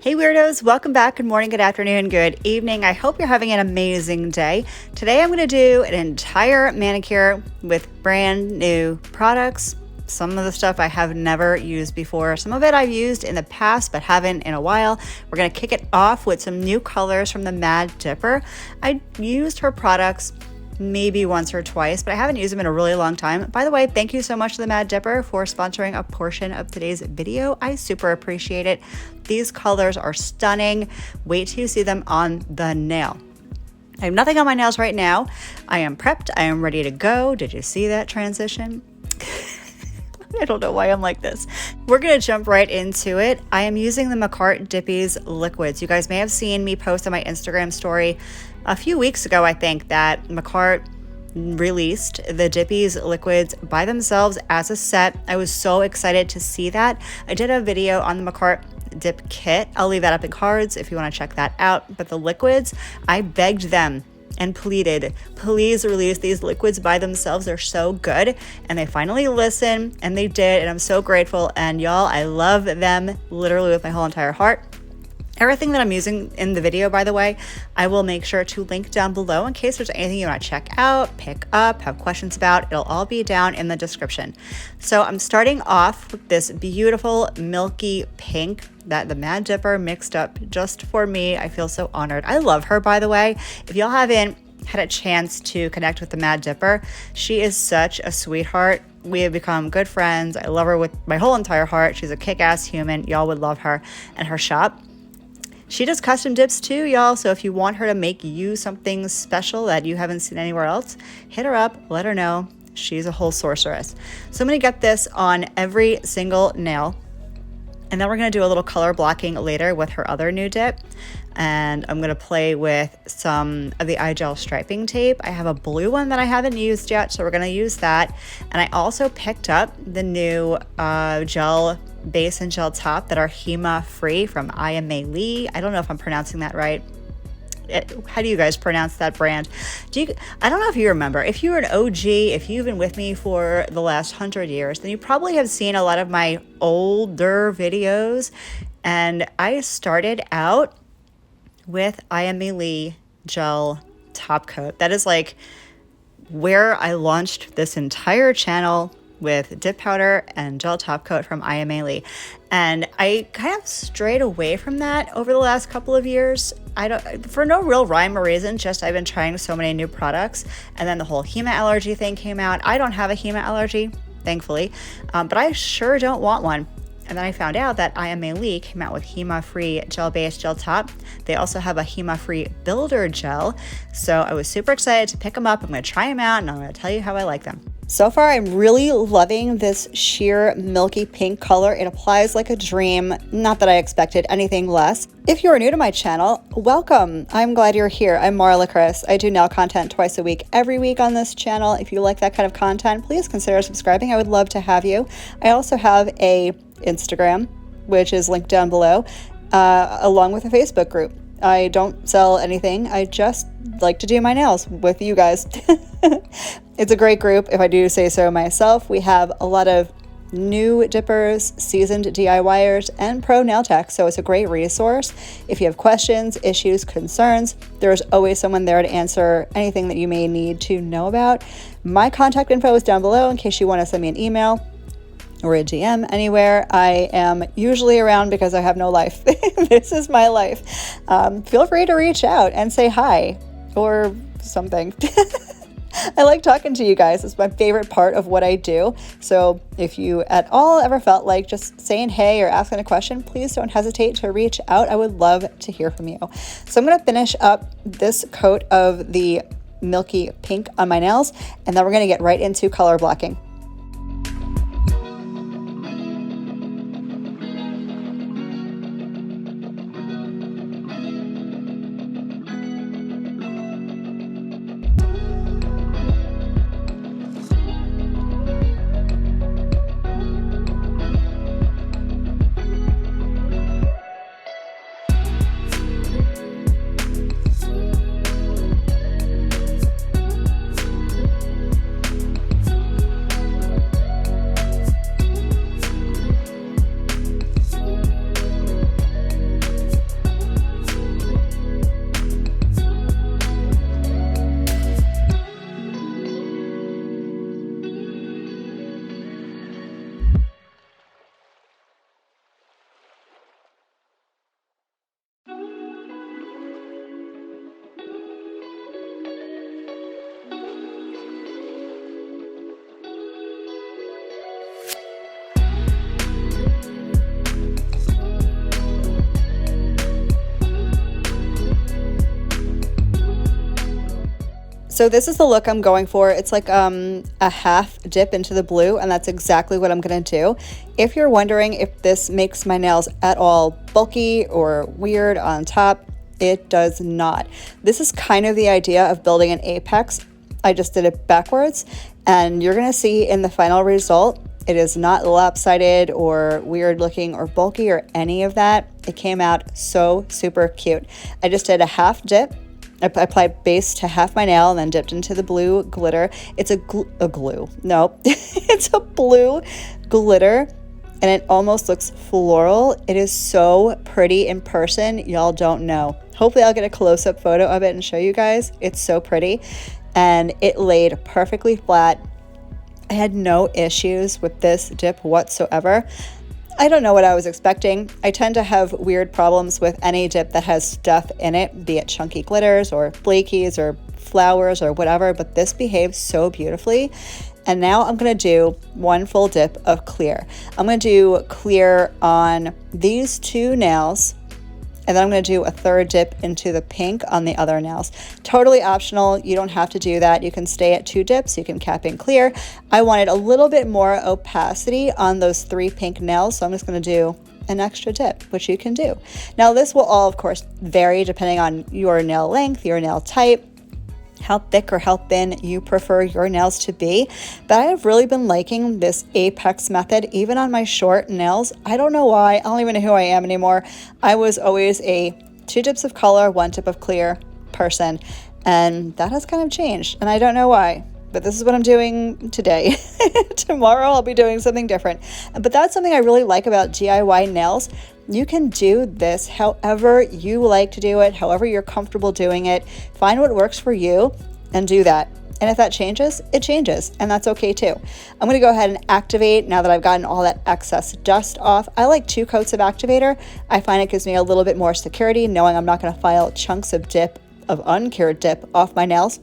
Hey weirdos, welcome back. Good morning, good afternoon, good evening. I hope you're having an amazing day. Today I'm going to do an entire manicure with brand new products. Some of the stuff I have never used before. Some of it I've used in the past but haven't in a while. We're going to kick it off with some new colors from the Mad Dipper. I used her products maybe once or twice, but I haven't used them in a really long time. By the way, thank you so much to the Mad Dipper for sponsoring a portion of today's video. I super appreciate it. These colors are stunning. Wait till you see them on the nail. I have nothing on my nails right now. I am prepped. I am ready to go. Did you see that transition? I don't know why I'm like this. We're going to jump right into it. I am using the Makartt Dippies liquids. You guys may have seen me post on my Instagram story a few weeks ago, I think, that Makartt released the Dippies liquids by themselves as a set. I was so excited to see that. I did a video on the Makartt dip kit. I'll leave that up in cards if you want to check that out. But the liquids, I begged them and pleaded, please release these liquids by themselves. They're so good. And they finally listened, and they did. And I'm so grateful. And y'all, I love them literally with my whole entire heart. Everything that I'm using in the video, by the way, I will make sure to link down below in case there's anything you want to check out, pick up, have questions about. It'll all be down in the description. So I'm starting off with this beautiful milky pink that the Mad Dipper mixed up just for me. I feel so honored. I love her, by the way. If y'all haven't had a chance to connect with the Mad Dipper, she is such a sweetheart. We have become good friends. I love her with my whole entire heart. She's a kick-ass human. Y'all would love her and her shop. She does custom dips too, y'all, so if you want her to make you something special that you haven't seen anywhere else, hit her up, let her know. She's a whole sorceress. So I'm going to get this on every single nail, and then we're going to do a little color blocking later with her other new dip. And I'm going to play with some of the iGel striping tape. I have a blue one that I haven't used yet, so we're going to use that. And I also picked up the new gel base and gel top that are HEMA free from Aimeili. I don't know if I'm pronouncing that right. How do you guys pronounce that brand? I don't know if you remember. If you're an OG, if you've been with me for the last 100 years, then you probably have seen a lot of my older videos. And I started out with Aimeili gel top coat. That is like where I launched this entire channel, with dip powder and gel top coat from Aimeili. And I kind of strayed away from that over the last couple of years. For no real rhyme or reason, just I've been trying so many new products. And then the whole HEMA allergy thing came out. I don't have a HEMA allergy, thankfully, but I sure don't want one. And then I found out that Aimeili came out with HEMA-free gel base, gel top. They also have a HEMA-free builder gel. So I was super excited to pick them up. I'm going to try them out, and I'm going to tell you how I like them. So far, I'm really loving this sheer milky pink color. It applies like a dream. Not that I expected anything less. If you are new to my channel, welcome. I'm glad you're here. I'm Marlakris. I do nail content twice a week, every week on this channel. If you like that kind of content, please consider subscribing. I would love to have you. I also have a Instagram, which is linked down below, along with a Facebook group. I don't sell anything. I just like to do my nails with you guys. It's a great group, if I do say so myself. We have a lot of new dippers, seasoned DIYers, and pro nail techs, so it's a great resource. If you have questions, issues, concerns, there's always someone there to answer anything that you may need to know about. My contact info is down below in case you want to send me an email or a DM anywhere. I am usually around because I have no life. This is my life. Feel free to reach out and say hi or something. I like talking to you guys. It's my favorite part of what I do. So if you at all ever felt like just saying hey or asking a question, please don't hesitate to reach out. I would love to hear from you. So I'm going to finish up this coat of the milky pink on my nails, and then we're going to get right into color blocking. So this is the look I'm going for. It's like a half dip into the blue, and that's exactly what I'm gonna do. If you're wondering if this makes my nails at all bulky or weird on top, it does not. This is kind of the idea of building an apex. I just did it backwards, and you're gonna see in the final result, it is not lopsided or weird looking or bulky or any of that. It came out so super cute. I just did a half dip. I applied base to half my nail and then dipped into the blue glitter. It's a glue. No, it's a blue glitter, and it almost looks floral. It is so pretty in person. Y'all don't know. Hopefully I'll get a close-up photo of it and show you guys. It's so pretty, and it laid perfectly flat. I had no issues with this dip whatsoever. I don't know what I was expecting. I tend to have weird problems with any dip that has stuff in it, be it chunky glitters or flakies or flowers or whatever, but this behaves so beautifully. And now I'm gonna do one full dip of clear. I'm gonna do clear on these two nails, and then I'm gonna do a third dip into the pink on the other nails. Totally optional, you don't have to do that. You can stay at 2 dips, you can cap in clear. I wanted a little bit more opacity on those 3 pink nails, so I'm just gonna do an extra dip, which you can do. Now this will all, of course, vary depending on your nail length, your nail type, how thick or how thin you prefer your nails to be. But I have really been liking this apex method, even on my short nails. I don't know why. I don't even know who I am anymore. I was always a 2 dips of color, 1 dip of clear person, and that has kind of changed, and I don't know why. But this is what I'm doing today. Tomorrow I'll be doing something different. But that's something I really like about DIY nails. You can do this however you like to do it, however you're comfortable doing it. Find what works for you and do that. And if that changes, it changes, and that's okay too. I'm gonna go ahead and activate now that I've gotten all that excess dust off. I like 2 coats of activator. I find it gives me a little bit more security, knowing I'm not gonna file chunks of uncured dip off my nails.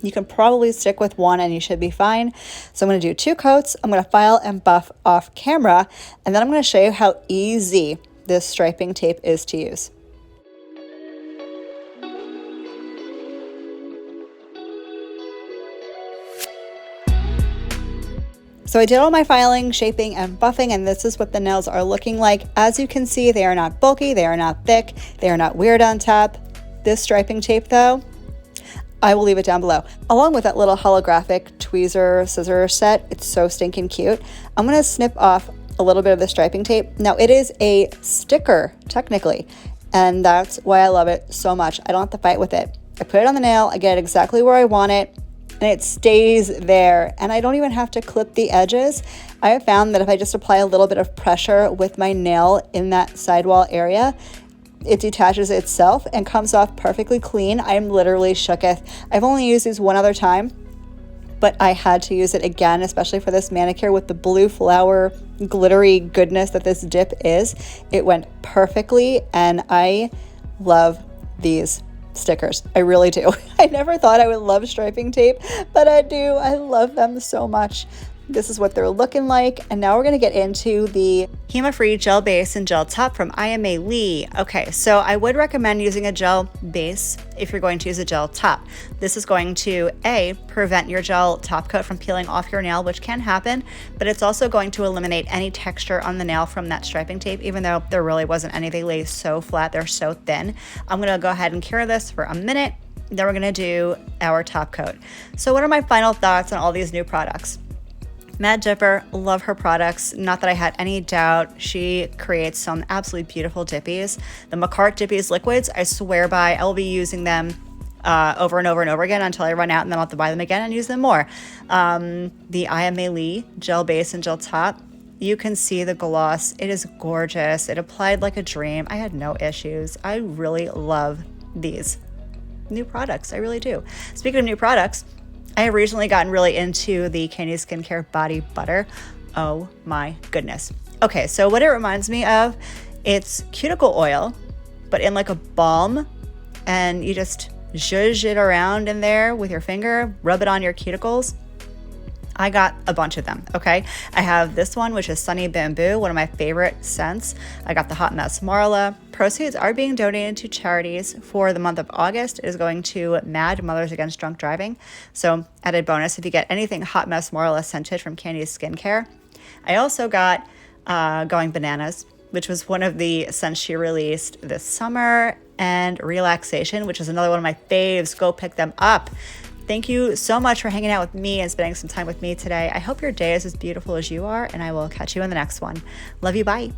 You can probably stick with 1 and you should be fine. So I'm gonna do 2 coats. I'm gonna file and buff off camera, and then I'm gonna show you how easy this striping tape is to use. So I did all my filing, shaping, and buffing, and this is what the nails are looking like. As you can see, they are not bulky, they are not thick, they are not weird on top. This striping tape though, I will leave it down below. Along with that little holographic tweezer scissor set, it's so stinking cute. I'm gonna snip off a little bit of the striping tape. Now it is a sticker, technically, and that's why I love it so much. I don't have to fight with it. I put it on the nail, I get it exactly where I want it, and it stays there, and I don't even have to clip the edges. I have found that if I just apply a little bit of pressure with my nail in that sidewall area, it detaches itself and comes off perfectly clean. I'm literally shooketh. I've only used these one other time, but I had to use it again, especially for this manicure with the blue flower glittery goodness that this dip is. It went perfectly, and I love these stickers. I really do. I never thought I would love striping tape, but I do. I love them so much. This is what they're looking like. And now we're gonna get into the HEMA-free gel base and gel top from Aimeili. Okay, so I would recommend using a gel base if you're going to use a gel top. This is going to prevent your gel top coat from peeling off your nail, which can happen, but it's also going to eliminate any texture on the nail from that striping tape, even though there really wasn't any. They lay so flat, they're so thin. I'm gonna go ahead and cure this for a minute, then we're gonna do our top coat. So what are my final thoughts on all these new products? Mad Dipper, love her products. Not that I had any doubt. She creates some absolutely beautiful dippies. The Makartt dippies liquids, I swear by. I will be using them over and over and over again until I run out, and then I'll have to buy them again and use them more. The Aimeili gel base and gel top, you can see the gloss. It is gorgeous. It applied like a dream. I had no issues. I really love these new products. I really do. Speaking of new products, I have recently gotten really into the Candi Skin Care Body Butter. Oh my goodness. Okay, so what it reminds me of, it's cuticle oil, but in like a balm, and you just zhuzh it around in there with your finger, rub it on your cuticles. I got a bunch of them, okay? I have this one, which is Sunny Bamboo, one of my favorite scents. I got the Hot Mess Marla. Proceeds are being donated to charities. For the month of August, it is going to Mad Mothers Against Drunk Driving. So added bonus if you get anything Hot Mess Marla scented from Candi Skin Care. I also got Going Bananas, which was one of the scents she released this summer, and Relaxation, which is another one of my faves. Go pick them up. Thank you so much for hanging out with me and spending some time with me today. I hope your day is as beautiful as you are, and I will catch you in the next one. Love you. Bye.